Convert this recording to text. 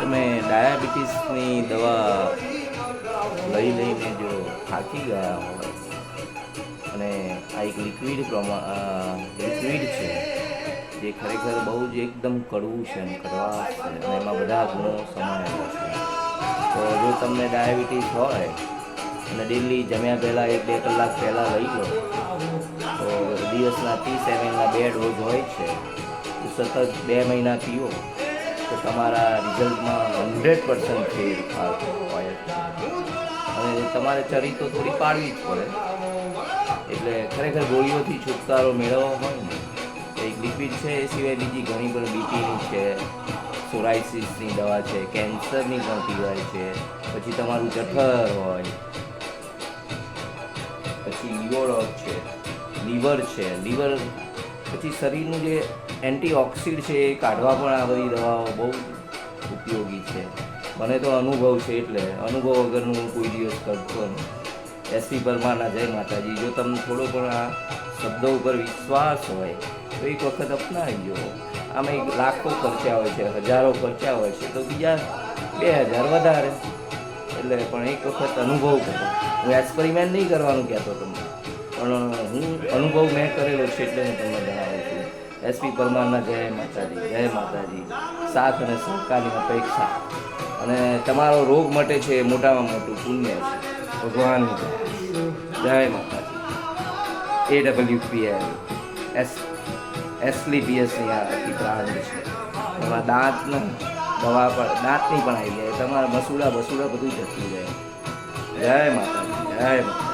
તમે ડાયાબિટીસની દવા લઈને જો થાકી ગયા હોય અને આ એક લિક્વિડ લિક્વિડ છે જે ખરેખર બહુ જ એકદમ કડવું છે અને કડવાશ છે અને એમાં બધા ગુણો સમાયેલા છે. તો જો તમને ડાયાબિટીસ હોય અને ડેલી જમ્યા પહેલાં 1-2 કલાક પહેલાં લઈ લો તો દિવસના 30 ml 2 ડોઝ હોય છે. સતત 2 મહિના પીવો તો તમારા રિઝલ્ટમાં 100% ફેરફાર હોય અને તમારે ચરી તો થોડી પાડવી જ પડે. એટલે ખરેખર ગોળીઓથી છુટકારો મેળવવો હોય ને એક લિક્વિડ છે. એ સિવાય બીજી ઘણી પણ બીપીની છે, સોરાઇસિસની દવા છે, કેન્સરની પણ પીવાય છે. પછી તમારું જઠર હોય, પછી લીવર છે લીવર પછી શરીરનું જે એન્ટીઓક્સિડ છે એ કાઢવા પણ આ બધી દવાઓ બહુ ઉપયોગી છે. મને તો અનુભવ છે એટલે અનુભવ વગરનું હું કોઈ દિવસ કરતો નહીં. એસપી પરમારના જય માતાજી. જો તમને થોડો પણ આ શબ્દો ઉપર વિશ્વાસ હોય તો એક વખત અપનાવી જુઓ. આમાં લાખો ખર્ચા હોય છે, હજારો ખર્ચા હોય છે, તો બીજા 2000 વધારે. એટલે પણ એક વખત અનુભવ કરો. હું એક્સપેરિમેન્ટ નહીં કરવાનું કહેતો તમને, પણ હું અનુભવ મેં કરેલો છે એટલે હું તમને જણાવું છું. એસપી પરમારના જય માતાજી, જય માતાજી. સાથ અને સહકારની અપેક્ષા અને તમારો રોગ મટે છે એ મોટામાં મોટું પુણ્ય છે. ભગવાનની જય માતાજી. AWPL એસલીપીએસની આ આખી બ્રાન્ડ છે. એમાં દાંતની દવા પણ, દાંતની પણ આવી જાય. તમારા મસૂડા બધું જતું જાય. જય માતાજી, જય માતા.